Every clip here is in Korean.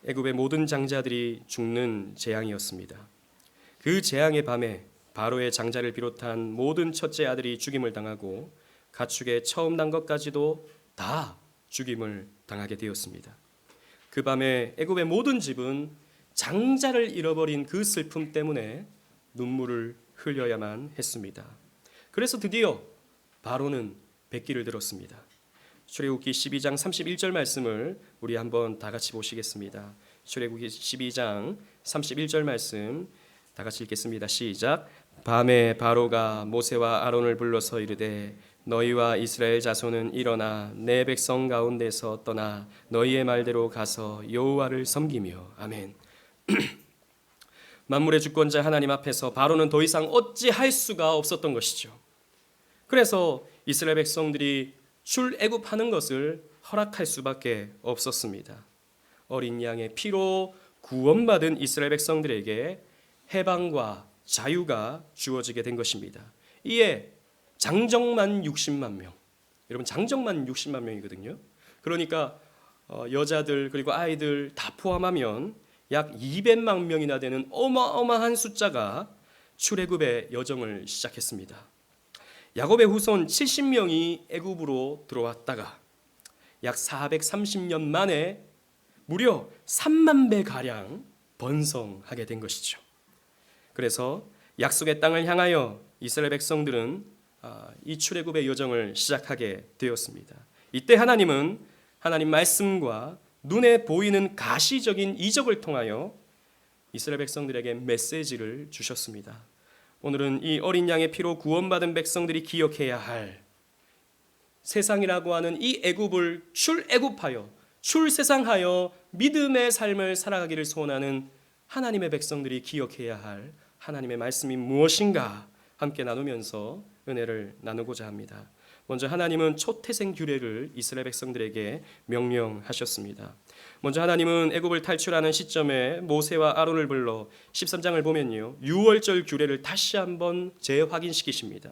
애굽의 모든 장자들이 죽는 재앙이었습니다. 그 재앙의 밤에 바로의 장자를 비롯한 모든 첫째 아들이 죽임을 당하고 가축의 처음 난 것까지도 다 죽임을 당하게 되었습니다. 그 밤에 애굽의 모든 집은 장자를 잃어버린 그 슬픔 때문에 눈물을 흘려야만 했습니다. 그래서 드디어 바로는 백기를 들었습니다. 출애굽기 12장 31절 말씀을 우리 한번 다 같이 보시겠습니다. 출애굽기 12장 31절 말씀 다 같이 읽겠습니다. 시작. 밤에 바로가 모세와 아론을 불러서 이르되 너희와 이스라엘 자손은 일어나 내 백성 가운데서 떠나 너희의 말대로 가서 여호와를 섬기며. 아멘. 만물의 주권자 하나님 앞에서 바로는 더 이상 어찌할 수가 없었던 것이죠. 그래서 이스라엘 백성들이 출애굽하는 것을 허락할 수밖에 없었습니다. 어린 양의 피로 구원받은 이스라엘 백성들에게 해방과 자유가 주어지게 된 것입니다. 이에 장정만 60만 명, 여러분 장정만 60만 명이거든요. 그러니까 여자들 그리고 아이들 다 포함하면 약 200만 명이나 되는 어마어마한 숫자가 출애굽의 여정을 시작했습니다. 야곱의 후손 70명이 애굽으로 들어왔다가 약 430년 만에 무려 3만 배 가량 번성하게 된 것이죠. 그래서 약속의 땅을 향하여 이스라엘 백성들은 이 출애굽의 여정을 시작하게 되었습니다. 이때 하나님은 하나님 말씀과 눈에 보이는 가시적인 이적을 통하여 이스라엘 백성들에게 메시지를 주셨습니다. 오늘은 이 어린 양의 피로 구원받은 백성들이 기억해야 할 세상이라고 하는 이 애굽을 출애굽하여 출세상하여 믿음의 삶을 살아가기를 소원하는 하나님의 백성들이 기억해야 할 하나님의 말씀이 무엇인가 함께 나누면서 은혜를 나누고자 합니다. 먼저 하나님은 초태생 규례를 이스라엘 백성들에게 명령하셨습니다. 먼저 하나님은 애굽을 탈출하는 시점에 모세와 아론을 불러 13장을 보면요, 유월절 규례를 다시 한번 재확인시키십니다.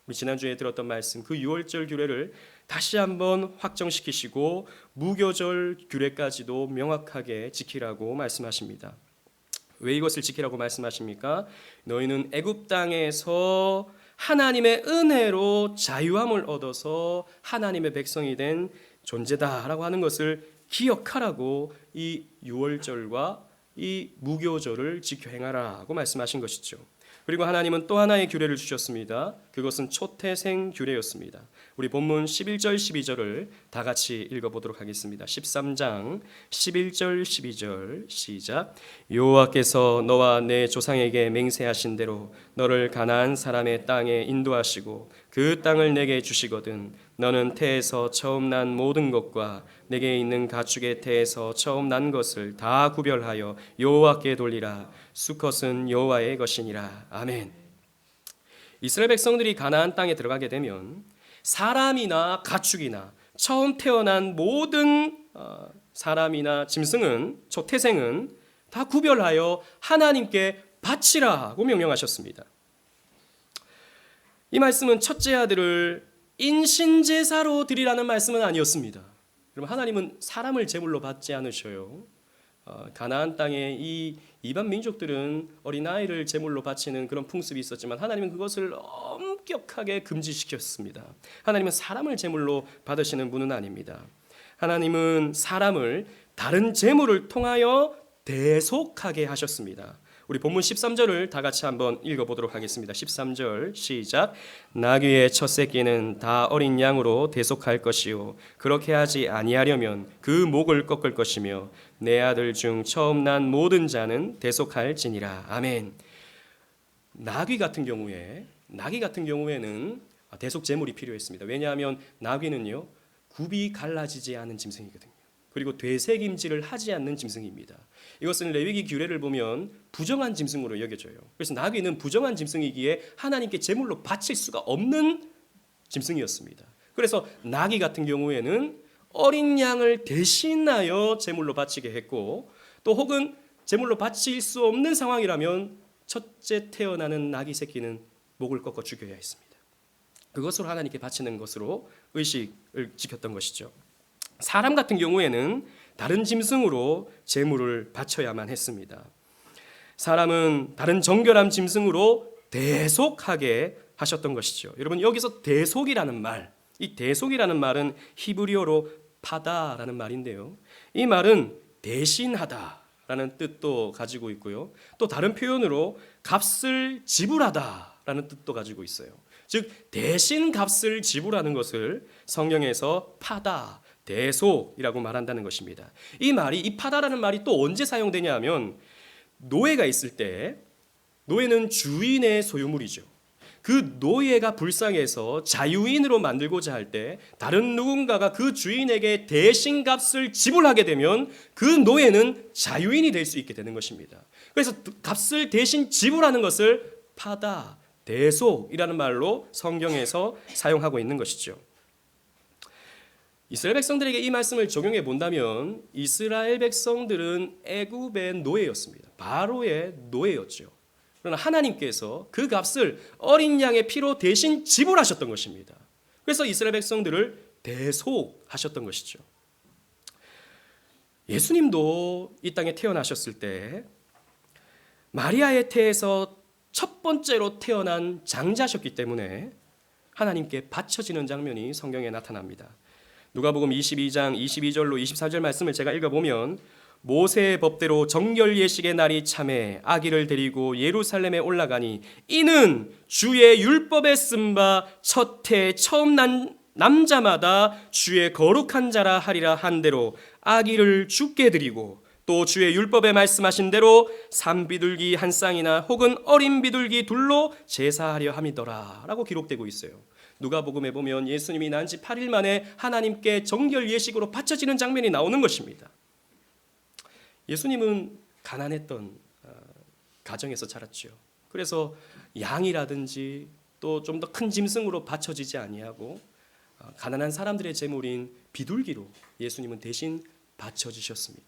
우리 지난주에 들었던 말씀, 그 유월절 규례를 다시 한번 확정시키시고 무교절 규례까지도 명확하게 지키라고 말씀하십니다. 왜 이것을 지키라고 말씀하십니까? 너희는 애굽 땅에서 하나님의 은혜로 자유함을 얻어서 하나님의 백성이 된 존재다라고 하는 것을 기억하라고 이 유월절과 이 무교절을 지켜 행하라고 말씀하신 것이죠. 그리고 하나님은 또 하나의 규례를 주셨습니다. 그것은 초태생 규례였습니다. 우리 본문 11절 12절을 다 같이 읽어보도록 하겠습니다. 13장 11절 12절 시작. 여호와께서 너와 내 조상에게 맹세하신 대로 너를 가나안 사람의 땅에 인도하시고 그 땅을 내게 주시거든 너는 태에서 처음 난 모든 것과 내게 있는 가축의 태에서 처음 난 것을 다 구별하여 여호와께 돌리라. 수컷은 여호와의 것이니라. 아멘. 이스라엘 백성들이 가나안 땅에 들어가게 되면 사람이나 가축이나 처음 태어난 모든 사람이나 짐승은 초태생은 다 구별하여 하나님께 바치라고 명령하셨습니다. 이 말씀은 첫째 아들을 인신제사로 드리라는 말씀은 아니었습니다. 그럼 하나님은 사람을 제물로 받지 않으셔요. 가나안 땅의 이 이방 민족들은 어린아이를 제물로 바치는 그런 풍습이 있었지만 하나님은 그것을 엄격하게 금지시켰습니다. 하나님은 사람을 제물로 받으시는 분은 아닙니다. 하나님은 사람을 다른 제물을 통하여 대속하게 하셨습니다. 우리 본문 13절을 다 같이 한번 읽어보도록 하겠습니다. 13절 시작. 나귀의 첫 새끼는 다 어린 양으로 대속할 것이요 그렇게 하지 아니하려면 그 목을 꺾을 것이며 내 아들 중 처음 난 모든 자는 대속할지니라. 아멘. 나귀 같은 경우에는 대속 제물이 필요했습니다. 왜냐하면 나귀는요 굽이 갈라지지 않은 짐승이거든요. 그리고 되새김질을 하지 않는 짐승입니다. 이것은 레위기 규례를 보면 부정한 짐승으로 여겨져요. 그래서 나귀는 부정한 짐승이기에 하나님께 제물로 바칠 수가 없는 짐승이었습니다. 그래서 나귀 같은 경우에는 어린 양을 대신하여 제물로 바치게 했고, 또 혹은 제물로 바칠 수 없는 상황이라면 첫째 태어나는 나귀 새끼는 목을 꺾어 죽여야 했습니다. 그것으로 하나님께 바치는 것으로 의식을 지켰던 것이죠. 사람 같은 경우에는 다른 짐승으로 제물을 바쳐야만 했습니다. 사람은 다른 정결한 짐승으로 대속하게 하셨던 것이죠. 여러분, 여기서 대속이라는 말, 이 대속이라는 말은 히브리어로 파다라는 말인데요. 이 말은 대신하다라는 뜻도 가지고 있고요. 또 다른 표현으로 값을 지불하다라는 뜻도 가지고 있어요. 즉 대신 값을 지불하는 것을 성경에서 파다, 대속이라고 말한다는 것입니다. 이 말이, 이 파다라는 말이 또 언제 사용되냐 하면 노예가 있을 때, 노예는 주인의 소유물이죠. 그 노예가 불쌍해서 자유인으로 만들고자 할 때 다른 누군가가 그 주인에게 대신값을 지불하게 되면 그 노예는 자유인이 될 수 있게 되는 것입니다. 그래서 값을 대신 지불하는 것을 파다, 대속이라는 말로 성경에서 사용하고 있는 것이죠. 이스라엘 백성들에게 이 말씀을 적용해 본다면 이스라엘 백성들은 애굽의 노예였습니다. 바로의 노예였죠. 그러나 하나님께서 그 값을 어린 양의 피로 대신 지불하셨던 것입니다. 그래서 이스라엘 백성들을 대속하셨던 것이죠. 예수님도 이 땅에 태어나셨을 때 마리아의 태에서 첫 번째로 태어난 장자셨기 때문에 하나님께 바쳐지는 장면이 성경에 나타납니다. 누가복음 22장 22절로 24절 말씀을 제가 읽어보면 모세의 법대로 정결 예식의 날이 참에 아기를 데리고 예루살렘에 올라가니 이는 주의 율법에 쓴 바 첫 해 처음 난 남자마다 주의 거룩한 자라 하리라 한 대로 아기를 주께 드리고 또 주의 율법에 말씀하신 대로 산비둘기 한 쌍이나 혹은 어린 비둘기 둘로 제사하려 함이더라 라고 기록되고 있어요. 누가복음에 보면 예수님이 난 지 8일 만에 하나님께 정결 예식으로 바쳐지는 장면이 나오는 것입니다. 예수님은 가난했던 가정에서 자랐죠. 그래서 양이라든지 또 좀 더 큰 짐승으로 바쳐지지 아니하고 가난한 사람들의 제물인 비둘기로 예수님은 대신 바쳐지셨습니다.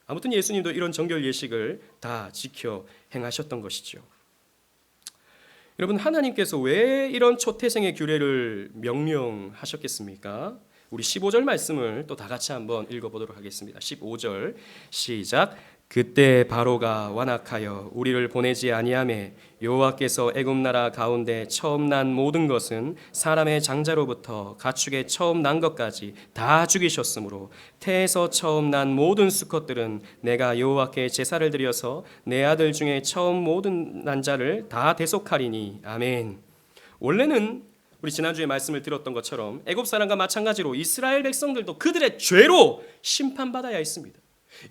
아무튼 예수님도 이런 정결 예식을 다 지켜 행하셨던 것이죠. 여러분, 하나님께서 왜 이런 초태생의 규례를 명령하셨겠습니까? 우리 15절 말씀을 또 다 같이 한번 읽어보도록 하겠습니다. 15절 시작. 그때 바로가 완악하여 우리를 보내지 아니하매 여호와께서 애굽 나라 가운데 처음 난 모든 것은 사람의 장자로부터 가축의 처음 난 것까지 다 죽이셨으므로 태에서 처음 난 모든 수컷들은 내가 여호와께 제사를 드려서 내 아들 중에 처음 모든 난 자를 다 대속하리니 아멘. 원래는 우리 지난주에 말씀을 들었던 것처럼 애굽 사람과 마찬가지로 이스라엘 백성들도 그들의 죄로 심판받아야 했습니다.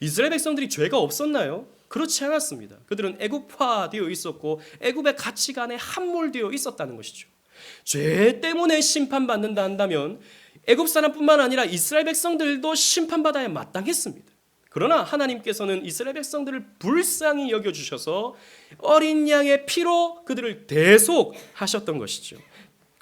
이스라엘 백성들이 죄가 없었나요? 그렇지 않았습니다. 그들은 애굽화되어 있었고 애굽의 가치관에 함몰되어 있었다는 것이죠. 죄 때문에 심판받는다 한다면 애굽 사람뿐만 아니라 이스라엘 백성들도 심판받아야 마땅했습니다. 그러나 하나님께서는 이스라엘 백성들을 불쌍히 여겨주셔서 어린 양의 피로 그들을 대속하셨던 것이죠.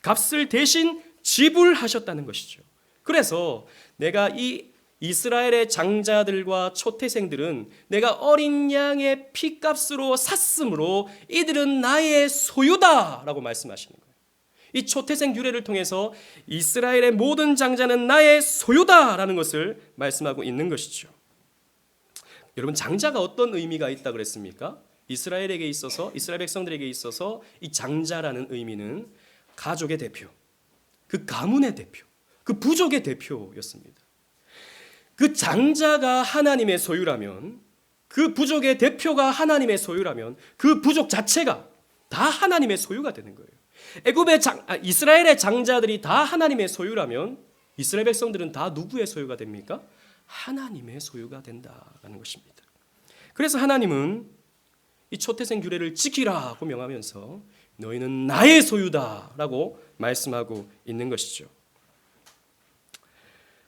값을 대신 지불하셨다는 것이죠. 그래서 내가 이 이스라엘의 장자들과 초태생들은 내가 어린 양의 피값으로 샀으므로 이들은 나의 소유다라고 말씀하시는 거예요. 이 초태생 규례를 통해서 이스라엘의 모든 장자는 나의 소유다라는 것을 말씀하고 있는 것이죠. 여러분, 장자가 어떤 의미가 있다 그랬습니까? 이스라엘에게 있어서, 이스라엘 백성들에게 있어서 이 장자라는 의미는 가족의 대표, 그 가문의 대표, 그 부족의 대표였습니다. 그 장자가 하나님의 소유라면, 그 부족의 대표가 하나님의 소유라면 그 부족 자체가 다 하나님의 소유가 되는 거예요. 이스라엘의 장자들이 다 하나님의 소유라면 이스라엘 백성들은 다 누구의 소유가 됩니까? 하나님의 소유가 된다는 것입니다. 그래서 하나님은 이 초태생 규례를 지키라고 명하면서 너희는 나의 소유다라고 말씀하고 있는 것이죠.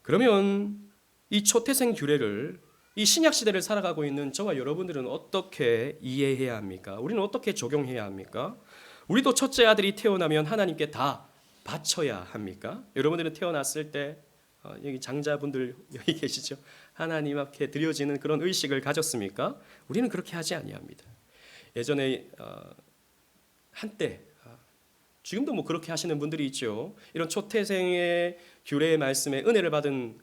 그러면 이 초태생 규례를, 이 신약 시대를 살아가고 있는 저와 여러분들은 어떻게 이해해야 합니까? 우리는 어떻게 적용해야 합니까? 우리도 첫째 아들이 태어나면 하나님께 다 바쳐야 합니까? 여러분들은 태어났을 때 여기 장자분들 여기 계시죠? 하나님 앞에 드려지는 그런 의식을 가졌습니까? 우리는 그렇게 하지 아니합니다. 예전에 한때, 지금도 뭐 그렇게 하시는 분들이 있죠. 이런 초태생의 규례의 말씀에 은혜를 받은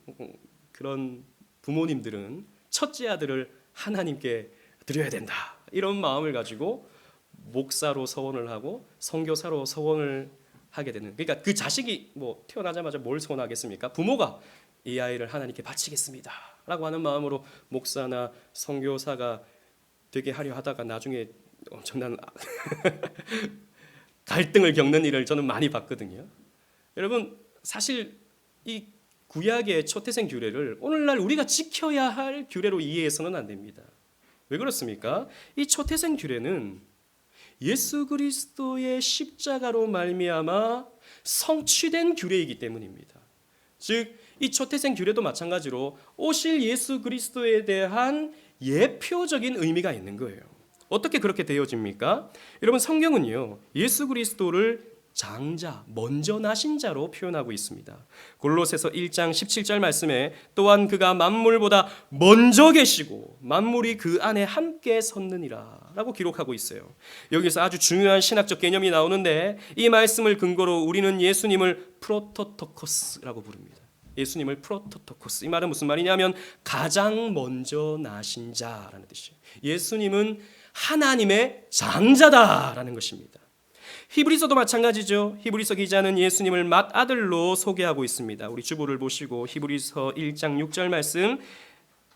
그런 부모님들은 첫째 아들을 하나님께 드려야 된다, 이런 마음을 가지고 목사로 서원을 하고 선교사로 서원을 하게 되는, 그러니까 그 자식이 뭐 태어나자마자 뭘 서원하겠습니까? 부모가 이 아이를 하나님께 바치겠습니다 라고 하는 마음으로 목사나 선교사가 되게 하려 하다가 나중에 엄청난 갈등을 겪는 일을 저는 많이 봤거든요. 여러분, 사실 이 구약의 초태생 규례를 오늘날 우리가 지켜야 할 규례로 이해해서는 안 됩니다. 왜 그렇습니까? 이 초태생 규례는 예수 그리스도의 십자가로 말미암아 성취된 규례이기 때문입니다. 즉, 이 초태생 규례도 마찬가지로 오실 예수 그리스도에 대한 예표적인 의미가 있는 거예요. 어떻게 그렇게 되어집니까? 여러분, 성경은요, 예수 그리스도를 장자, 먼저 나신 자로 표현하고 있습니다. 골로새서 1장 17절 말씀에 또한 그가 만물보다 먼저 계시고 만물이 그 안에 함께 섰느니라 라고 기록하고 있어요. 여기서 아주 중요한 신학적 개념이 나오는데, 이 말씀을 근거로 우리는 예수님을 프로토토코스라고 부릅니다. 예수님을 프로토토코스, 이 말은 무슨 말이냐면 가장 먼저 나신 자라는 뜻이에요. 예수님은 하나님의 장자다라는 것입니다. 히브리서도 마찬가지죠. 히브리서 기자는 예수님을 맏아들로 소개하고 있습니다. 우리 주보를 보시고 히브리서 1장 6절 말씀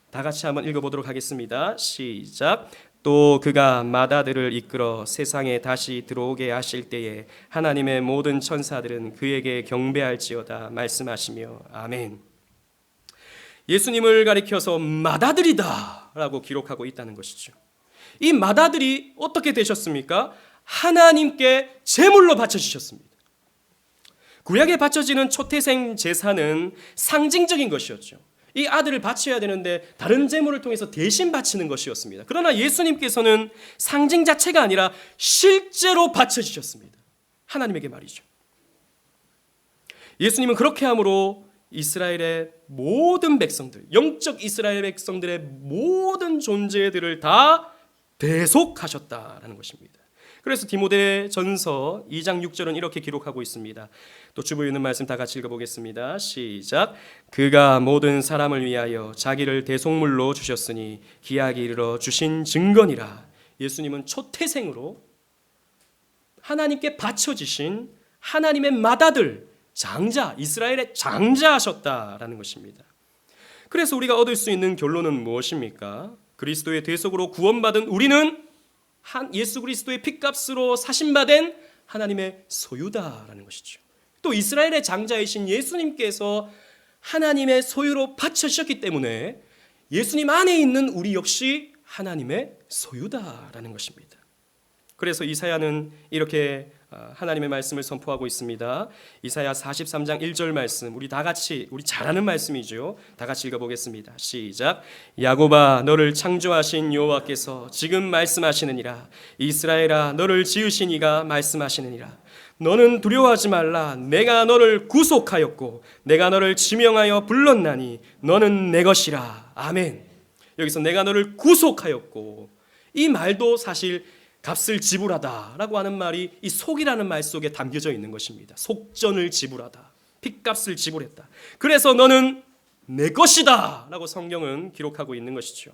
다 같이 한번 읽어보도록 하겠습니다. 시작. 또 그가 맏아들을 이끌어 세상에 다시 들어오게 하실 때에 하나님의 모든 천사들은 그에게 경배할지어다 말씀하시며 아멘. 예수님을 가리켜서 맏아들이다 라고 기록하고 있다는 것이죠. 이 맏아들이 어떻게 되셨습니까? 하나님께 제물로 바쳐주셨습니다. 구약에 바쳐지는 초태생 제사는 상징적인 것이었죠. 이 아들을 바쳐야 되는데 다른 제물을 통해서 대신 바치는 것이었습니다. 그러나 예수님께서는 상징 자체가 아니라 실제로 바쳐주셨습니다. 하나님에게 말이죠. 예수님은 그렇게 함으로 이스라엘의 모든 백성들, 영적 이스라엘 백성들의 모든 존재들을 다 대속하셨다라는 것입니다. 그래서 디모데전서 2장 6절은 이렇게 기록하고 있습니다. 또 주보에 있는 말씀 다 같이 읽어보겠습니다. 시작. 그가 모든 사람을 위하여 자기를 대속물로 주셨으니 기약이 이르러 주신 증거니라. 예수님은 초태생으로 하나님께 바쳐지신 하나님의 맏아들, 장자, 이스라엘의 장자하셨다라는 것입니다. 그래서 우리가 얻을 수 있는 결론은 무엇입니까? 그리스도의 대속으로 구원받은 우리는 예수 그리스도의 핏값으로 사신받은 하나님의 소유다라는 것이죠. 또 이스라엘의 장자이신 예수님께서 하나님의 소유로 바쳐주셨기 때문에 예수님 안에 있는 우리 역시 하나님의 소유다라는 것입니다. 그래서 이사야는 이렇게 하나님의 말씀을 선포하고 있습니다. 이사야 43장 1절 말씀, 우리 다 같이, 우리 잘 아는 말씀이죠. 다 같이 읽어보겠습니다. 시작. 야곱아, 너를 창조하신 여호와께서 지금 말씀하시느니라. 이스라엘아, 너를 지으신 이가 말씀하시느니라. 너는 두려워하지 말라. 내가 너를 구속하였고 내가 너를 지명하여 불렀나니 너는 내 것이라. 아멘. 여기서 내가 너를 구속하였고, 이 말도 사실 값을 지불하다라고 하는 말이 이 속이라는 말 속에 담겨져 있는 것입니다. 속전을 지불하다, 핏값을 지불했다. 그래서 너는 내 것이다 라고 성경은 기록하고 있는 것이죠.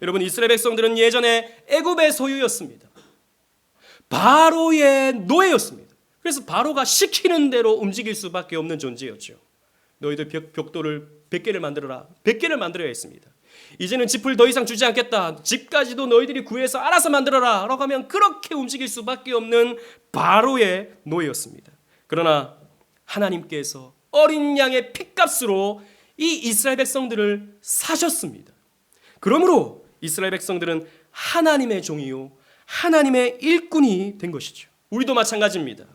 여러분, 이스라엘 백성들은 예전에 애굽의 소유였습니다. 바로의 노예였습니다. 그래서 바로가 시키는 대로 움직일 수밖에 없는 존재였죠. 너희들 벽돌을 100개를 만들어라. 100개를 만들어야 했습니다. 이제는 짚을 더 이상 주지 않겠다. 집까지도 너희들이 구해서 알아서 만들어라 라고 하면 그렇게 움직일 수밖에 없는 바로의 노예였습니다. 그러나 하나님께서 어린 양의 핏값으로 이 이스라엘 백성들을 사셨습니다. 그러므로 이스라엘 백성들은 하나님의 종이요 하나님의 일꾼이 된 것이죠. 우리도 마찬가지입니다.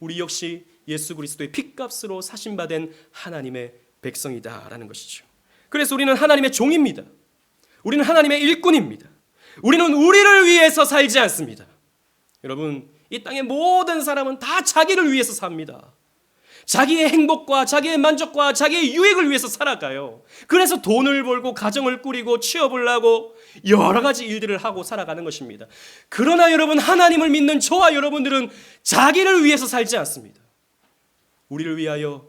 우리 역시 예수 그리스도의 핏값으로 사신받은 하나님의 백성이다라는 것이죠. 그래서 우리는 하나님의 종입니다. 우리는 하나님의 일꾼입니다. 우리는 우리를 위해서 살지 않습니다. 여러분, 이 땅의 모든 사람은 다 자기를 위해서 삽니다. 자기의 행복과 자기의 만족과 자기의 유익을 위해서 살아가요. 그래서 돈을 벌고 가정을 꾸리고 취업을 하고 여러 가지 일들을 하고 살아가는 것입니다. 그러나 여러분, 하나님을 믿는 저와 여러분들은 자기를 위해서 살지 않습니다. 우리를 위하여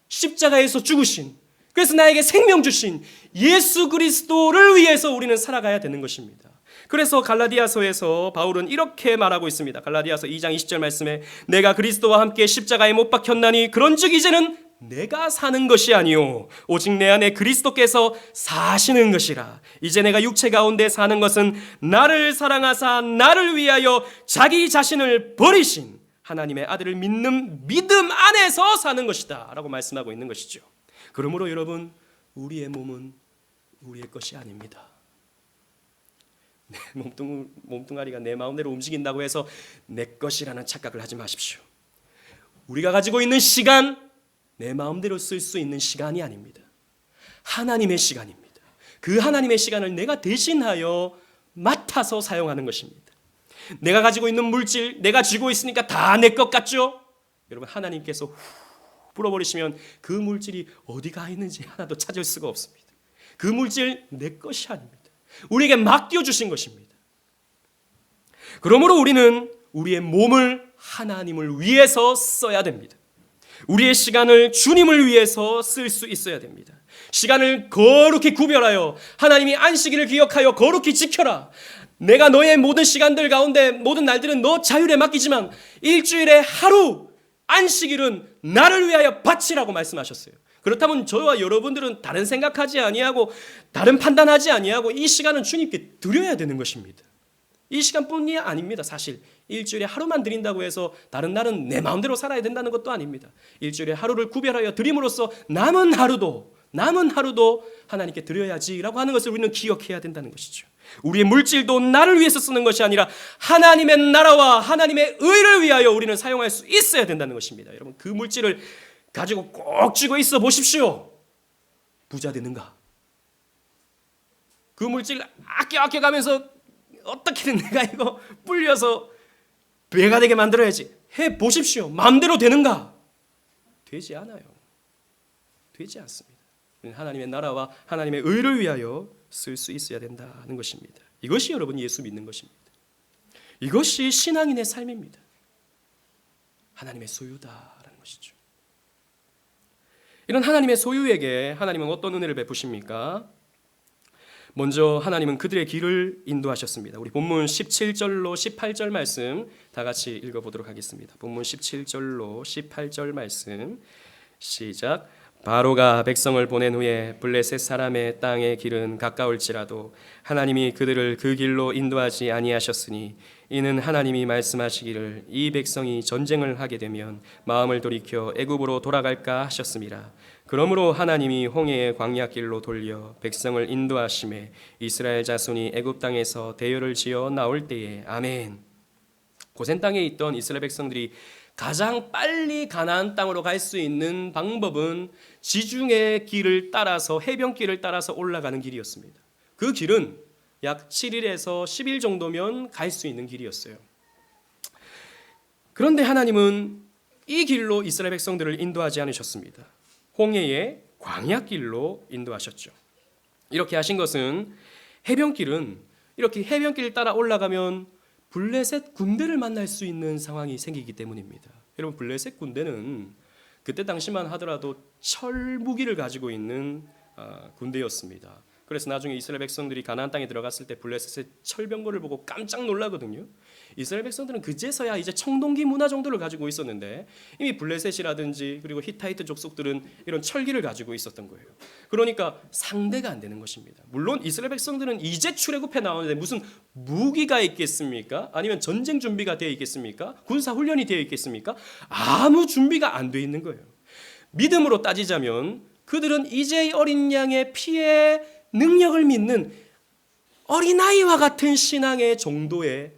십자가에서 죽으신 그래서 나에게 생명 주신 예수 그리스도를 위해서 우리는 살아가야 되는 것입니다. 그래서 갈라디아서에서 바울은 이렇게 말하고 있습니다. 갈라디아서 2장 20절 말씀에 내가 그리스도와 함께 십자가에 못 박혔나니 그런즉 이제는 내가 사는 것이 아니요 오직 내 안에 그리스도께서 사시는 것이라. 이제 내가 육체 가운데 사는 것은 나를 사랑하사 나를 위하여 자기 자신을 버리신 하나님의 아들을 믿는 믿음 안에서 사는 것이다 라고 말씀하고 있는 것이죠. 그러므로 여러분, 우리의 몸은 우리의 것이 아닙니다. 몸뚱아리가 내 마음대로 움직인다고 해서 내 것이라는 착각을 하지 마십시오. 우리가 가지고 있는 시간, 내 마음대로 쓸 수 있는 시간이 아닙니다. 하나님의 시간입니다. 그 하나님의 시간을 내가 대신하여 맡아서 사용하는 것입니다. 내가 가지고 있는 물질, 내가 쥐고 있으니까 다 내 것 같죠? 여러분, 하나님께서 불어버리시면 그 물질이 어디 가 있는지 하나도 찾을 수가 없습니다. 그 물질 내 것이 아닙니다. 우리에게 맡겨주신 것입니다. 그러므로 우리는 우리의 몸을 하나님을 위해서 써야 됩니다. 우리의 시간을 주님을 위해서 쓸 수 있어야 됩니다. 시간을 거룩히 구별하여 하나님이 안식일을 기억하여 거룩히 지켜라. 내가 너의 모든 시간들 가운데 모든 날들은 너 자율에 맡기지만 일주일에 하루 안식일은 나를 위하여 바치라고 말씀하셨어요. 그렇다면 저와 여러분들은 다른 생각하지 아니하고 다른 판단하지 아니하고 이 시간은 주님께 드려야 되는 것입니다. 이 시간뿐이 아닙니다. 사실 일주일에 하루만 드린다고 해서 다른 날은 내 마음대로 살아야 된다는 것도 아닙니다. 일주일에 하루를 구별하여 드림으로써 남은 하루도 하나님께 드려야지라고 하는 것을 우리는 기억해야 된다는 것이죠. 우리의 물질도 나를 위해서 쓰는 것이 아니라 하나님의 나라와 하나님의 의를 위하여 우리는 사용할 수 있어야 된다는 것입니다. 여러분, 그 물질을 가지고 꼭 쥐고 있어 보십시오. 부자 되는가? 그 물질 아껴가면서 어떻게든 내가 이거 불려서 배가 되게 만들어야지 해 보십시오. 마음대로 되는가? 되지 않아요. 되지 않습니다. 하나님의 나라와 하나님의 의를 위하여 쓸 수 있어야 된다는 것입니다. 이것이 여러분 예수 믿는 것입니다. 이것이 신앙인의 삶입니다. 하나님의 소유다라는 것이죠. 이런 하나님의 소유에게 하나님은 어떤 은혜를 베푸십니까? 먼저 하나님은 그들의 길을 인도하셨습니다. 우리 본문 17절로 18절 말씀 다 같이 읽어보도록 하겠습니다. 본문 17절로 18절 말씀 시작. 바로가 백성을 보낸 후에 블레셋 사람의 땅의 길은 가까울지라도 하나님이 그들을 그 길로 인도하지 아니하셨으니 이는 하나님이 말씀하시기를 이 백성이 전쟁을 하게 되면 마음을 돌이켜 애굽으로 돌아갈까 하셨음이라. 그러므로 하나님이 홍해의 광야길로 돌려 백성을 인도하심에 이스라엘 자손이 애굽 땅에서 대열을 지어 나올 때에 아멘. 고센 땅에 있던 이스라엘 백성들이 가장 빨리 가나안 땅으로 갈 수 있는 방법은 지중해 길을 따라서 해변길을 따라서 올라가는 길이었습니다. 그 길은 약 7일에서 10일 정도면 갈 수 있는 길이었어요. 그런데 하나님은 이 길로 이스라엘 백성들을 인도하지 않으셨습니다. 홍해의 광야길로 인도하셨죠. 이렇게 하신 것은 해변길은 이렇게 해변길을 따라 올라가면 블레셋 군대를 만날 수 있는 상황이 생기기 때문입니다. 여러분, 블레셋 군대는 그때 당시만 하더라도 철 무기를 가지고 있는 군대였습니다. 그래서 나중에 이스라엘 백성들이 가나안 땅에 들어갔을 때 블레셋의 철병거를 보고 깜짝 놀라거든요. 이스라엘 백성들은 그제서야 이제 청동기 문화 정도를 가지고 있었는데 이미 블레셋이라든지 그리고 히타이트 족속들은 이런 철기를 가지고 있었던 거예요. 그러니까 상대가 안 되는 것입니다. 물론 이스라엘 백성들은 이제 출애굽해 나오는데 무슨 무기가 있겠습니까? 아니면 전쟁 준비가 되어 있겠습니까? 군사 훈련이 되어 있겠습니까? 아무 준비가 안 되어 있는 거예요. 믿음으로 따지자면 그들은 이제 어린 양의 피의 능력을 믿는 어린아이와 같은 신앙의 정도의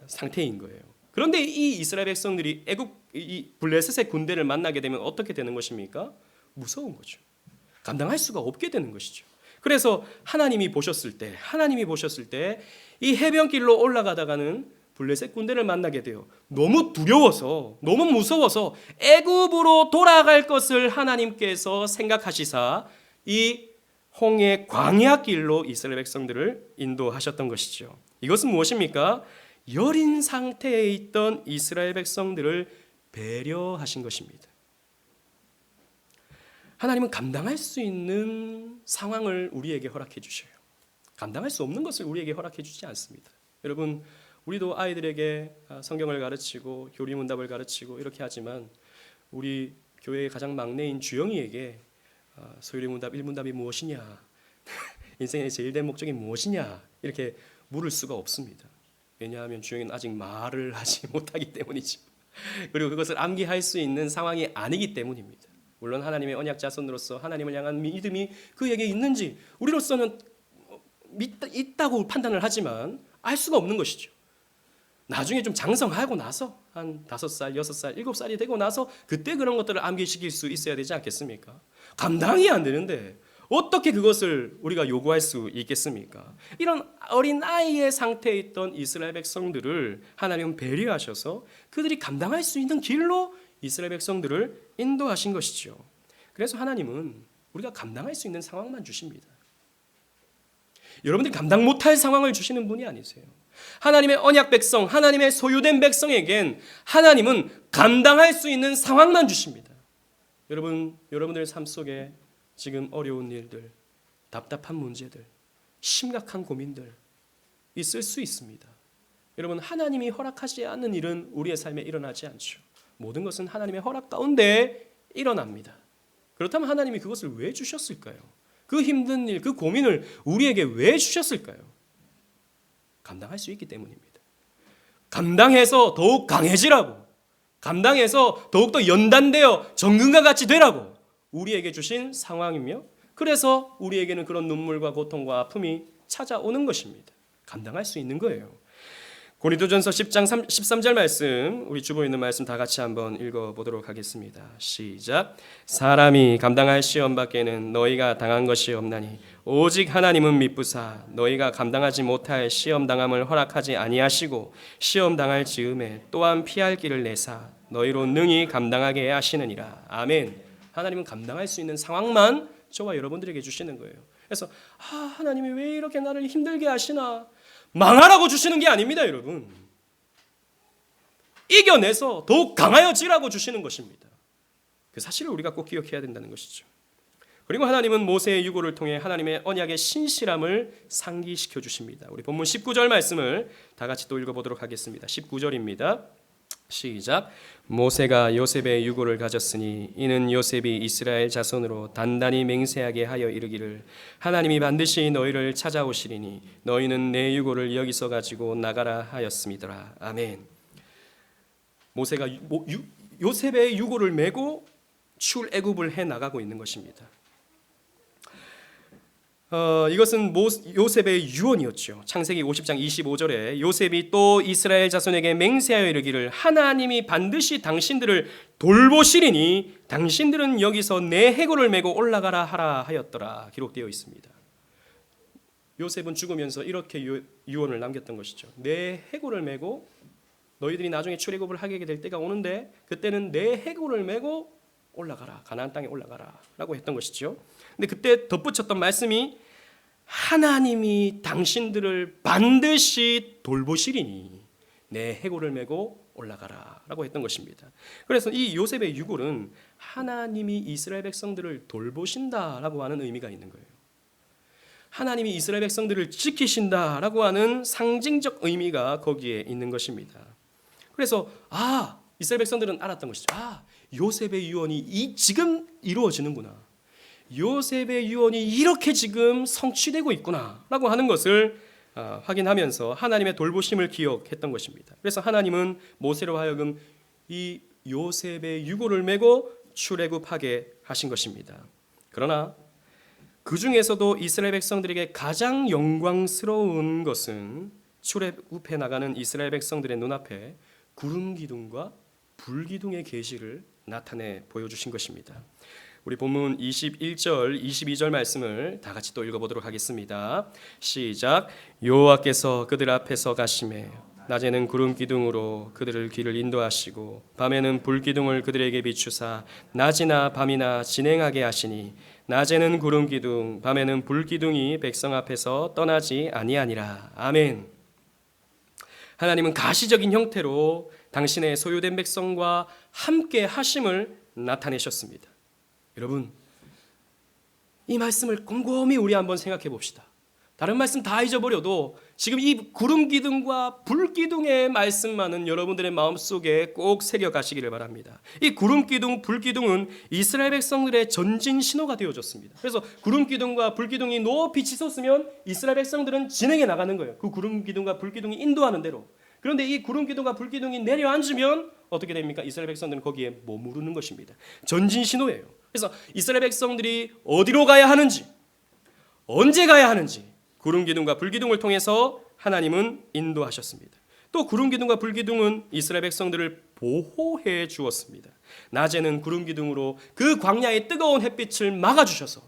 상태인 거예요. 그런데 이 이스라엘 백성들이 이 블레셋의 군대를 만나게 되면 어떻게 되는 것입니까? 무서운 거죠. 감당할 수가 없게 되는 것이죠. 그래서 하나님이 보셨을 때 이 해변길로 올라가다가는 블레셋 군대를 만나게 돼요. 너무 두려워서, 너무 무서워서 애굽으로 돌아갈 것을 하나님께서 생각하시사 이 홍해 광야길로 이스라엘 백성들을 인도하셨던 것이죠. 이것은 무엇입니까? 여린 상태에 있던 이스라엘 백성들을 배려하신 것입니다. 하나님은 감당할 수 있는 상황을 우리에게 허락해 주셔요. 감당할 수 없는 것을 우리에게 허락해 주지 않습니다. 여러분, 우리도 아이들에게 성경을 가르치고 교리문답을 가르치고 이렇게 하지만 우리 교회의 가장 막내인 주영이에게 소유리문답 1문답이 무엇이냐, 인생의 제일 된 목적이 무엇이냐 이렇게 물을 수가 없습니다. 왜냐하면 주영이는 아직 말을 하지 못하기 때문이죠. 그리고 그것을 암기할 수 있는 상황이 아니기 때문입니다. 물론 하나님의 언약 자손으로서 하나님을 향한 믿음이 그에게 있는지 우리로서는 있다고 판단을 하지만 알 수가 없는 것이죠. 나중에 좀 장성하고 나서 한 5살, 6살, 7살이 되고 나서 그때 그런 것들을 암기시킬 수 있어야 되지 않겠습니까? 감당이 안 되는데 어떻게 그것을 우리가 요구할 수 있겠습니까? 이런 어린 아이의 상태에 있던 이스라엘 백성들을 하나님은 배려하셔서 그들이 감당할 수 있는 길로 이스라엘 백성들을 인도하신 것이죠. 그래서 하나님은 우리가 감당할 수 있는 상황만 주십니다. 여러분들이 감당 못할 상황을 주시는 분이 아니세요. 하나님의 언약 백성, 하나님의 소유된 백성에겐 하나님은 감당할 수 있는 상황만 주십니다. 여러분들의 삶 속에 지금 어려운 일들, 답답한 문제들, 심각한 고민들 있을 수 있습니다. 여러분, 하나님이 허락하지 않는 일은 우리의 삶에 일어나지 않죠. 모든 것은 하나님의 허락 가운데 일어납니다. 그렇다면 하나님이 그것을 왜 주셨을까요? 그 힘든 일, 그 고민을 우리에게 왜 주셨을까요? 감당할 수 있기 때문입니다. 감당해서 더욱 강해지라고, 감당해서 더욱더 연단되어 정금과 같이 되라고 우리에게 주신 상황이며, 그래서 우리에게는 그런 눈물과 고통과 아픔이 찾아오는 것입니다. 감당할 수 있는 거예요. 고린도전서 10장 13절 말씀, 우리 주보에 있는 말씀 다 같이 한번 읽어보도록 하겠습니다. 시작. 사람이 감당할 시험 밖에는 너희가 당한 것이 없나니 오직 하나님은 미쁘사 너희가 감당하지 못할 시험 당함을 허락하지 아니하시고 시험 당할 즈음에 또한 피할 길을 내사 너희로 능히 감당하게 하시느니라. 아멘. 하나님은 감당할 수 있는 상황만 저와 여러분들에게 주시는 거예요. 그래서 하나님이 왜 이렇게 나를 힘들게 하시나, 망하라고 주시는 게 아닙니다. 여러분, 이겨내서 더욱 강하여지라고 주시는 것입니다. 그 사실을 우리가 꼭 기억해야 된다는 것이죠. 그리고 하나님은 모세의 유고를 통해 하나님의 언약의 신실함을 상기시켜 주십니다. 우리 본문 19절 말씀을 다 같이 또 읽어보도록 하겠습니다. 19절입니다. 시작. 모세가 요셉의 유고를 가졌으니 이는 요셉이 이스라엘 자손으로 단단히 맹세하게 하여 이르기를 하나님이 반드시 너희를 찾아오시리니 너희는 내 유고를 여기서 가지고 나가라 하였음이더라. 아멘. 모세가 요셉의 유고를 메고 출애굽을 해 나가고 있는 것입니다. 이것은 요셉의 유언이었죠. 창세기 50장 25절에 요셉이 또 이스라엘 자손에게 맹세하여 이르기를 하나님이 반드시 당신들을 돌보시리니 당신들은 여기서 내 해골을 메고 올라가라 하라 하였더라 기록되어 있습니다. 요셉은 죽으면서 이렇게 유언을 남겼던 것이죠. 내 해골을 메고 너희들이 나중에 출애굽을 하게 될 때가 오는데 그때는 내 해골을 메고 올라가라, 가나안 땅에 올라가라 라고 했던 것이죠. 근데 그때 덧붙였던 말씀이 하나님이 당신들을 반드시 돌보시리니 내 해골을 메고 올라가라 라고 했던 것입니다. 그래서 이 요셉의 유골은 하나님이 이스라엘 백성들을 돌보신다라고 하는 의미가 있는 거예요. 하나님이 이스라엘 백성들을 지키신다라고 하는 상징적 의미가 거기에 있는 것입니다. 그래서 이스라엘 백성들은 알았던 것이죠. 요셉의 유언이 지금 이루어지는구나. 요셉의 유언이 이렇게 지금 성취되고 있구나 라고 하는 것을 확인하면서 하나님의 돌보심을 기억했던 것입니다. 그래서 하나님은 모세로 하여금 이 요셉의 유고를 메고 출애굽하게 하신 것입니다. 그러나 그 중에서도 이스라엘 백성들에게 가장 영광스러운 것은 출애굽해 나가는 이스라엘 백성들의 눈앞에 구름 기둥과 불 기둥의 계시를 나타내 보여주신 것입니다. 우리 본문 21절, 22절 말씀을 다 같이 또 읽어보도록 하겠습니다. 시작. 여호와께서 그들 앞에서 가시매 낮에는 구름 기둥으로 그들을 길을 인도하시고 밤에는 불 기둥을 그들에게 비추사 낮이나 밤이나 진행하게 하시니 낮에는 구름 기둥, 밤에는 불 기둥이 백성 앞에서 떠나지 아니하니라. 아멘. 하나님은 가시적인 형태로 당신의 소유된 백성과 함께 하심을 나타내셨습니다. 여러분, 이 말씀을 곰곰이 우리 한번 생각해 봅시다. 다른 말씀 다 잊어버려도 지금 이 구름 기둥과 불 기둥의 말씀만은 여러분들의 마음속에 꼭 새겨가시기를 바랍니다. 이 구름 기둥, 불 기둥은 이스라엘 백성들의 전진 신호가 되어줬습니다. 그래서 구름 기둥과 불 기둥이 높이 치솟으면 이스라엘 백성들은 진행해 나가는 거예요. 그 구름 기둥과 불 기둥이 인도하는 대로. 그런데 이 구름 기둥과 불 기둥이 내려앉으면 어떻게 됩니까? 이스라엘 백성들은 거기에 머무르는 것입니다. 전진 신호예요. 그래서 이스라엘 백성들이 어디로 가야 하는지, 언제 가야 하는지 구름 기둥과 불 기둥을 통해서 하나님은 인도하셨습니다. 또 구름 기둥과 불 기둥은 이스라엘 백성들을 보호해 주었습니다. 낮에는 구름 기둥으로 그 광야의 뜨거운 햇빛을 막아 주셔서,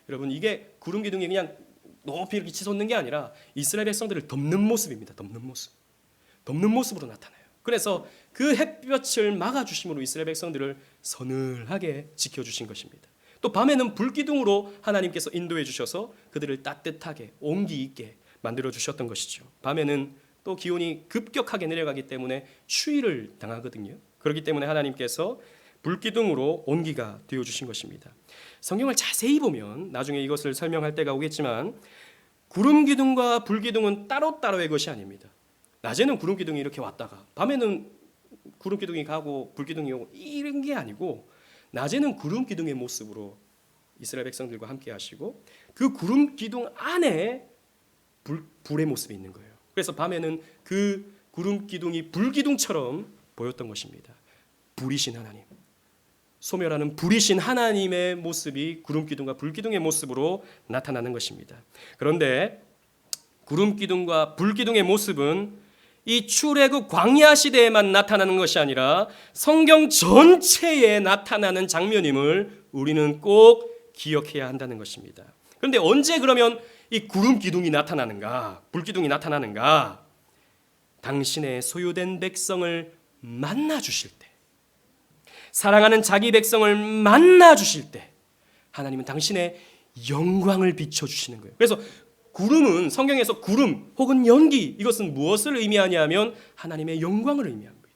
여러분 이게 구름 기둥이 그냥 높이 이렇게 치솟는 게 아니라 이스라엘 백성들을 덮는 모습입니다. 덮는 모습으로 나타나요. 그래서 그 햇볕을 막아 주심으로 이스라엘 백성들을 서늘하게 지켜 주신 것입니다. 또 밤에는 불기둥으로 하나님께서 인도해 주셔서 그들을 따뜻하게 온기 있게 만들어 주셨던 것이죠. 밤에는 또 기온이 급격하게 내려가기 때문에 추위를 당하거든요. 그렇기 때문에 하나님께서 불기둥으로 온기가 되어 주신 것입니다. 성경을 자세히 보면 나중에 이것을 설명할 때가 오겠지만 구름 기둥과 불 기둥은 따로따로의 것이 아닙니다. 낮에는 구름 기둥이 이렇게 왔다가 밤에는 구름 기둥이 가고 불 기둥이 오고 이런 게 아니고, 낮에는 구름 기둥의 모습으로 이스라엘 백성들과 함께 하시고 그 구름 기둥 안에 불의 모습이 있는 거예요. 그래서 밤에는 그 구름 기둥이 불 기둥처럼 보였던 것입니다. 불이신 하나님, 소멸하는 불이신 하나님의 모습이 구름 기둥과 불 기둥의 모습으로 나타나는 것입니다. 그런데 구름 기둥과 불 기둥의 모습은 이 출애굽 광야 시대에만 나타나는 것이 아니라 성경 전체에 나타나는 장면임을 우리는 꼭 기억해야 한다는 것입니다. 그런데 언제 그러면 이 구름 기둥이 나타나는가, 불 기둥이 나타나는가? 당신의 소유된 백성을 만나 주실 때, 사랑하는 자기 백성을 만나 주실 때 하나님은 당신의 영광을 비춰 주시는 거예요. 그래서 구름은 성경에서 구름 혹은 연기, 이것은 무엇을 의미하냐면 하나님의 영광을 의미합니다.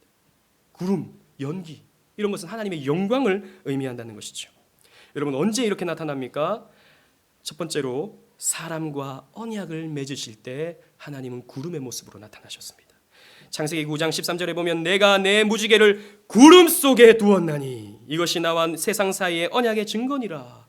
구름, 연기 이런 것은 하나님의 영광을 의미한다는 것이죠. 여러분 언제 이렇게 나타납니까? 첫 번째로 사람과 언약을 맺으실 때 하나님은 구름의 모습으로 나타나셨습니다. 창세기 9장 13절에 보면 내가 내 무지개를 구름 속에 두었나니 이것이 나와 세상 사이의 언약의 증거니라.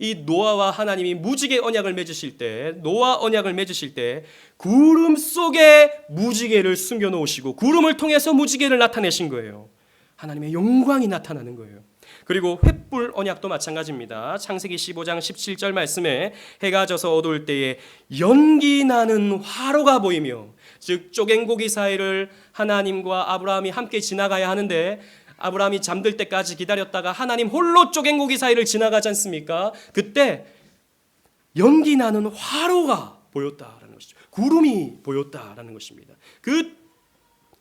이 노아와 하나님이 무지개 언약을 맺으실 때, 노아 언약을 맺으실 때 구름 속에 무지개를 숨겨 놓으시고 구름을 통해서 무지개를 나타내신 거예요. 하나님의 영광이 나타나는 거예요. 그리고 횃불 언약도 마찬가지입니다. 창세기 15장 17절 말씀에 해가 져서 어두울 때에 연기 나는 화로가 보이며, 즉 쪼갱고기 사이를 하나님과 아브라함이 함께 지나가야 하는데 아브라함이 잠들 때까지 기다렸다가 하나님 홀로 쪼갱고기 사이를 지나가지 않습니까? 그때 연기 나는 화로가 보였다라는 것이죠. 구름이 보였다라는 것입니다. 그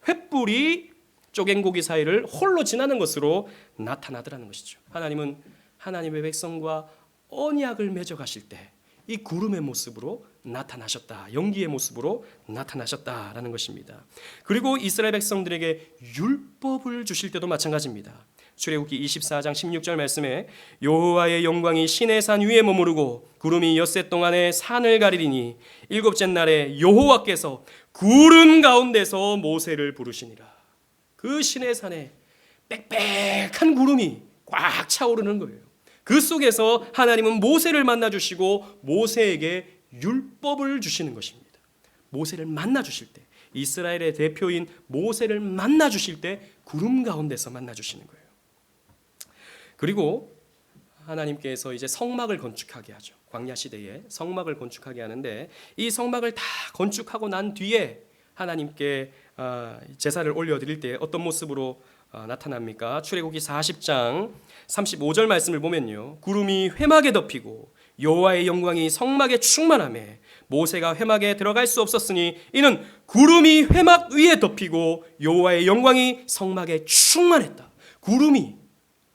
횃불이 쪼갱고기 사이를 홀로 지나는 것으로 나타나더라는 것이죠. 하나님은 하나님의 백성과 언약을 맺어 가실 때 이 구름의 모습으로 나타나셨다, 연기의 모습으로 나타나셨다라는 것입니다. 그리고 이스라엘 백성들에게 율법을 주실 때도 마찬가지입니다. 출애굽기 24장 16절 말씀에 여호와의 영광이 시내 산 위에 머무르고 구름이 엿새 동안에 산을 가리리니 일곱째 날에 여호와께서 구름 가운데서 모세를 부르시니라. 그 시내 산에 빽빽한 구름이 꽉 차오르는 거예요. 그 속에서 하나님은 모세를 만나 주시고 모세에게 율법을 주시는 것입니다. 모세를 만나 주실 때, 이스라엘의 대표인 모세를 만나 주실 때 구름 가운데서 만나 주시는 거예요. 그리고 하나님께서 이제 성막을 건축하게 하죠. 광야 시대에 성막을 건축하게 하는데 이 성막을 다 건축하고 난 뒤에 하나님께 제사를 올려드릴 때 어떤 모습으로 나타납니까? 출애굽기 40장 35절 말씀을 보면요, 구름이 회막에 덮이고 여호와의 영광이 성막에 충만하매 모세가 회막에 들어갈 수 없었으니 이는 구름이 회막 위에 덮이고 여호와의 영광이 성막에 충만했다. 구름이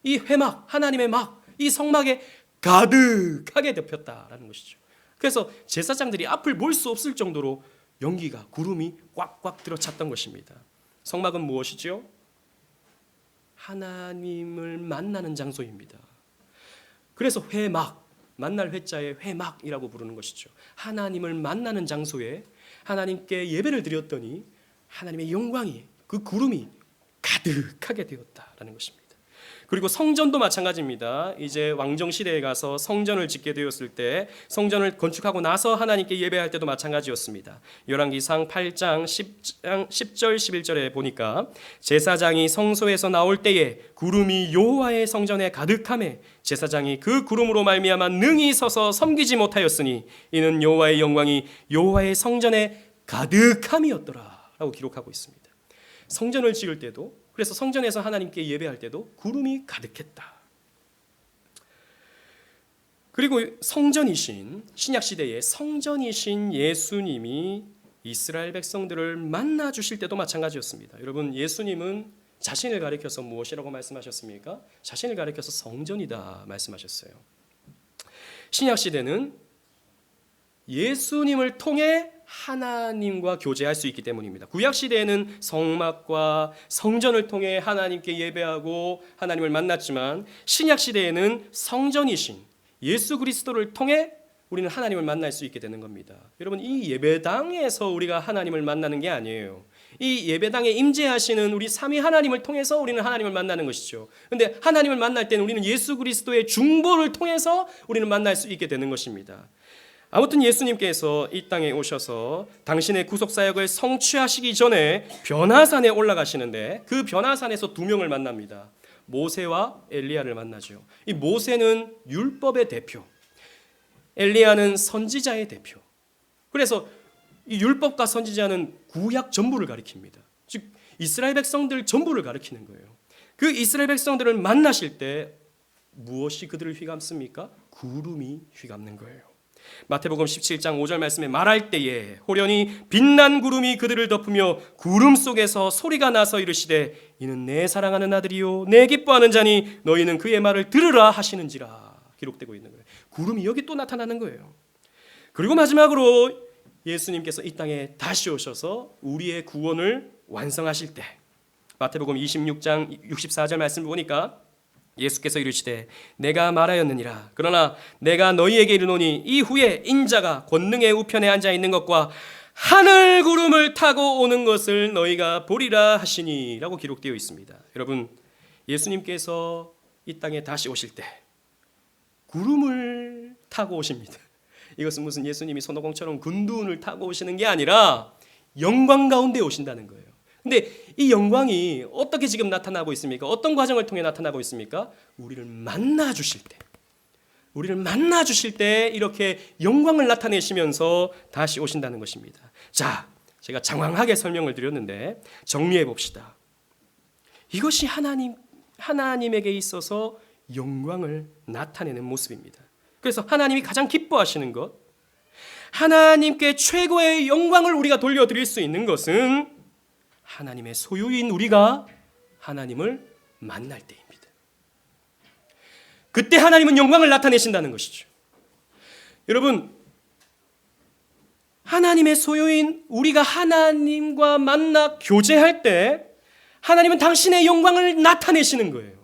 이 회막, 하나님의 막, 이 성막에 가득하게 덮였다라는 것이죠. 그래서 제사장들이 앞을 볼 수 없을 정도로 연기가, 구름이 꽉꽉 들어찼던 것입니다. 성막은 무엇이죠? 하나님을 만나는 장소입니다. 그래서 회막, 만날 회자의 회막이라고 부르는 것이죠. 하나님을 만나는 장소에 하나님께 예배를 드렸더니 하나님의 영광이, 그 구름이 가득하게 되었다라는 것입니다. 그리고 성전도 마찬가지입니다. 이제 왕정 시대에 가서 성전을 짓게 되었을 때, 성전을 건축하고 나서 하나님께 예배할 때도 마찬가지였습니다. 열왕기상 8장 10절 11절에 보니까 제사장이 성소에서 나올 때에 구름이 여호와의 성전에 가득하매 제사장이 그 구름으로 말미암아 능히 서서 섬기지 못하였으니 이는 여호와의 영광이 여호와의 성전에 가득함이었더라 라고 기록하고 있습니다. 성전을 지을 때도, 그래서 성전에서 하나님께 예배할 때도 구름이 가득했다. 그리고 성전이신, 신약시대의 성전이신 예수님이 이스라엘 백성들을 만나 주실 때도 마찬가지였습니다. 여러분, 예수님은 자신을 가리켜서 무엇이라고 말씀하셨습니까? 자신을 가리켜서 성전이다 말씀하셨어요. 신약시대는 예수님을 통해 하나님과 교제할 수 있기 때문입니다. 구약시대에는 성막과 성전을 통해 하나님께 예배하고 하나님을 만났지만, 신약시대에는 성전이신 예수 그리스도를 통해 우리는 하나님을 만날 수 있게 되는 겁니다. 여러분, 이 예배당에서 우리가 하나님을 만나는 게 아니에요. 이 예배당에 임재하시는 우리 삼위 하나님을 통해서 우리는 하나님을 만나는 것이죠. 그런데 하나님을 만날 때는 우리는 예수 그리스도의 중보를 통해서 우리는 만날 수 있게 되는 것입니다. 아무튼 예수님께서 이 땅에 오셔서 당신의 구속사역을 성취하시기 전에 변화산에 올라가시는데, 그 변화산에서 두 명을 만납니다. 모세와 엘리야를 만나죠. 이 모세는 율법의 대표, 엘리야는 선지자의 대표. 그래서 이 율법과 선지자는 구약 전부를 가리킵니다. 즉 이스라엘 백성들 전부를 가리키는 거예요. 그 이스라엘 백성들을 만나실 때 무엇이 그들을 휘감습니까? 구름이 휘감는 거예요. 마태복음 17장 5절 말씀에 말할 때에 호련히 빛난 구름이 그들을 덮으며 구름 속에서 소리가 나서 이르시되 이는 내 사랑하는 아들이요 내 기뻐하는 자니 너희는 그의 말을 들으라 하시는지라 기록되고 있는 거예요. 구름이 여기 또 나타나는 거예요. 그리고 마지막으로 예수님께서 이 땅에 다시 오셔서 우리의 구원을 완성하실 때, 마태복음 26장 64절 말씀을 보니까 예수께서 이르시되 내가 말하였느니라. 그러나 내가 너희에게 이르노니 이후에 인자가 권능의 우편에 앉아 있는 것과 하늘 구름을 타고 오는 것을 너희가 보리라 하시니 라고 기록되어 있습니다. 여러분, 예수님께서 이 땅에 다시 오실 때 구름을 타고 오십니다. 이것은 무슨 예수님이 손오공처럼 군두운을 타고 오시는 게 아니라 영광 가운데 오신다는 거예요. 근데 이 영광이 어떻게 지금 나타나고 있습니까? 어떤 과정을 통해 나타나고 있습니까? 우리를 만나 주실 때 이렇게 영광을 나타내시면서 다시 오신다는 것입니다. 자, 제가 장황하게 설명을 드렸는데 정리해 봅시다. 이것이 하나님에게 있어서 영광을 나타내는 모습입니다. 그래서 하나님이 가장 기뻐하시는 것, 하나님께 최고의 영광을 우리가 돌려드릴 수 있는 것은 하나님의 소유인 우리가 하나님을 만날 때입니다. 그때 하나님은 영광을 나타내신다는 것이죠. 여러분, 하나님의 소유인 우리가 하나님과 만나 교제할 때 하나님은 당신의 영광을 나타내시는 거예요.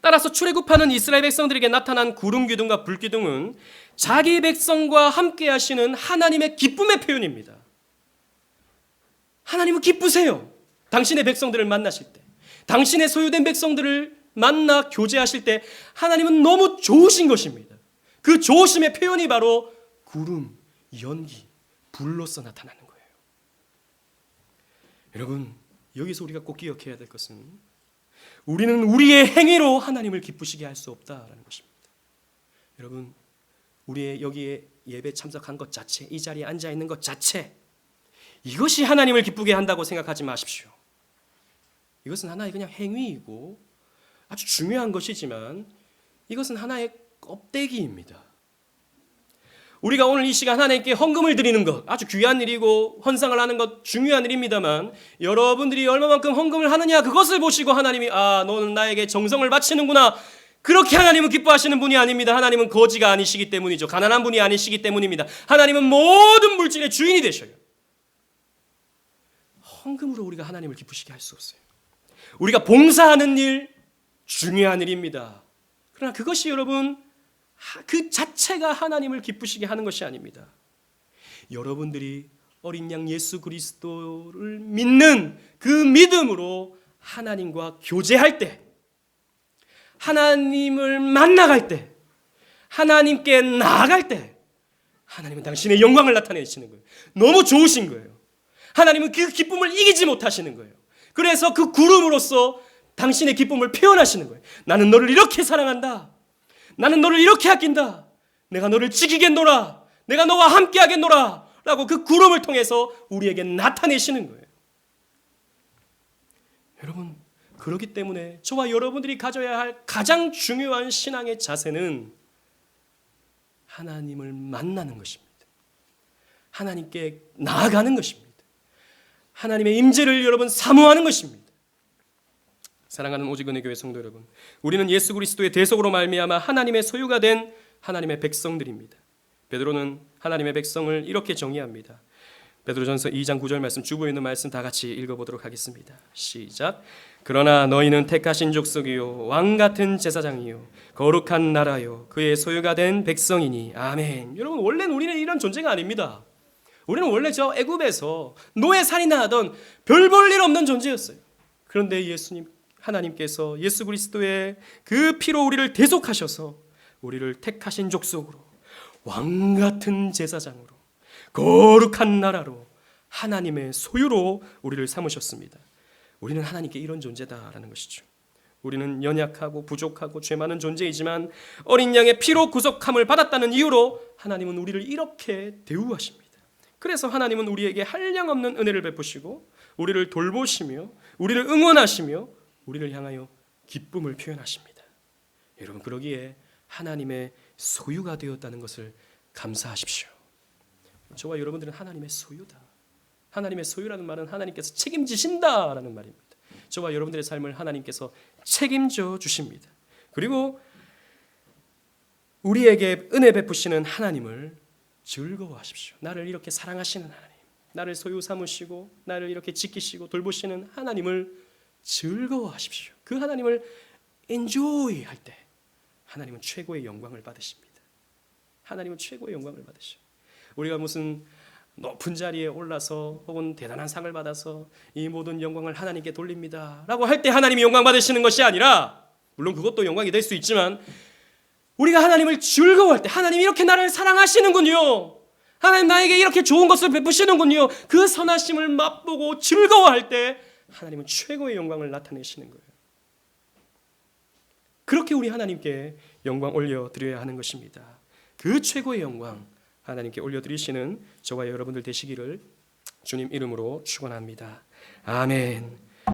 따라서 출애굽하는 이스라엘 백성들에게 나타난 구름 기둥과 불 기둥은 자기 백성과 함께 하시는 하나님의 기쁨의 표현입니다. 하나님은 기쁘세요. 당신의 백성들을 만나실 때, 당신의 소유된 백성들을 만나 교제하실 때 하나님은 너무 좋으신 것입니다. 그 좋으심의 표현이 바로 구름, 연기, 불로서 나타나는 거예요. 여러분, 여기서 우리가 꼭 기억해야 될 것은 우리는 우리의 행위로 하나님을 기쁘시게 할 수 없다라는 것입니다. 여러분, 우리의 여기에 예배 참석한 것 자체, 이 자리에 앉아 있는 것 자체, 이것이 하나님을 기쁘게 한다고 생각하지 마십시오. 이것은 하나의 그냥 행위이고 아주 중요한 것이지만 이것은 하나의 껍데기입니다. 우리가 오늘 이 시간 하나님께 헌금을 드리는 것 아주 귀한 일이고 헌상을 하는 것 중요한 일입니다만, 여러분들이 얼마만큼 헌금을 하느냐 그것을 보시고 하나님이 너는 나에게 정성을 바치는구나, 그렇게 하나님은 기뻐하시는 분이 아닙니다. 하나님은 거지가 아니시기 때문이죠. 가난한 분이 아니시기 때문입니다. 하나님은 모든 물질의 주인이 되셔요. 헌금으로 우리가 하나님을 기쁘시게 할 수 없어요. 우리가 봉사하는 일 중요한 일입니다. 그러나 그것이 여러분 그 자체가 하나님을 기쁘시게 하는 것이 아닙니다. 여러분들이 어린 양 예수 그리스도를 믿는 그 믿음으로 하나님과 교제할 때, 하나님을 만나갈 때, 하나님께 나아갈 때 하나님은 당신의 영광을 나타내시는 거예요. 너무 좋으신 거예요. 하나님은 그 기쁨을 이기지 못하시는 거예요. 그래서 그 구름으로써 당신의 기쁨을 표현하시는 거예요. 나는 너를 이렇게 사랑한다. 나는 너를 이렇게 아낀다. 내가 너를 지키겠노라. 내가 너와 함께 하겠노라. 라고 그 구름을 통해서 우리에게 나타내시는 거예요. 여러분, 그렇기 때문에 저와 여러분들이 가져야 할 가장 중요한 신앙의 자세는 하나님을 만나는 것입니다. 하나님께 나아가는 것입니다. 하나님의 임재를 여러분 사모하는 것입니다. 사랑하는 오직은혜 교회 성도 여러분, 우리는 예수 그리스도의 대속으로 말미암아 하나님의 소유가 된 하나님의 백성들입니다. 베드로는 하나님의 백성을 이렇게 정의합니다. 베드로전서 2장 9절 말씀, 주보에 있는 말씀 다 같이 읽어보도록 하겠습니다. 시작. 그러나 너희는 택하신 족속이요 왕같은 제사장이요 거룩한 나라요 그의 소유가 된 백성이니. 아멘. 여러분, 원래는 우리는 이런 존재가 아닙니다. 우리는 원래 저 애굽에서 노예살이나 하던 별 볼 일 없는 존재였어요. 그런데 하나님께서 예수 그리스도의 그 피로 우리를 대속하셔서 우리를 택하신 족속으로, 왕같은 제사장으로, 거룩한 나라로, 하나님의 소유로 우리를 삼으셨습니다. 우리는 하나님께 이런 존재다라는 것이죠. 우리는 연약하고 부족하고 죄 많은 존재이지만 어린 양의 피로 구속함을 받았다는 이유로 하나님은 우리를 이렇게 대우하십니다. 그래서 하나님은 우리에게 한량없는 은혜를 베푸시고 우리를 돌보시며 우리를 응원하시며 우리를 향하여 기쁨을 표현하십니다. 여러분, 그러기에 하나님의 소유가 되었다는 것을 감사하십시오. 저와 여러분들은 하나님의 소유다. 하나님의 소유라는 말은 하나님께서 책임지신다라는 말입니다. 저와 여러분들의 삶을 하나님께서 책임져 주십니다. 그리고 우리에게 은혜 베푸시는 하나님을 즐거워하십시오. 나를 이렇게 사랑하시는 하나님, 나를 소유 삼으시고 나를 이렇게 지키시고 돌보시는 하나님을 즐거워하십시오. 그 하나님을 enjoy 할 때 하나님은 최고의 영광을 받으십니다. 하나님은 최고의 영광을 받으셔. 우리가 무슨 높은 자리에 올라서 혹은 대단한 상을 받아서 이 모든 영광을 하나님께 돌립니다 라고 할 때 하나님이 영광 받으시는 것이 아니라, 물론 그것도 영광이 될 수 있지만 우리가 하나님을 즐거워할 때, 하나님이 이렇게 나를 사랑하시는군요, 하나님 나에게 이렇게 좋은 것을 베푸시는군요, 그 선하심을 맛보고 즐거워할 때 하나님은 최고의 영광을 나타내시는 거예요. 그렇게 우리 하나님께 영광 올려드려야 하는 것입니다. 그 최고의 영광 하나님께 올려드리시는 저와 여러분들 되시기를 주님 이름으로 축원합니다. 아멘.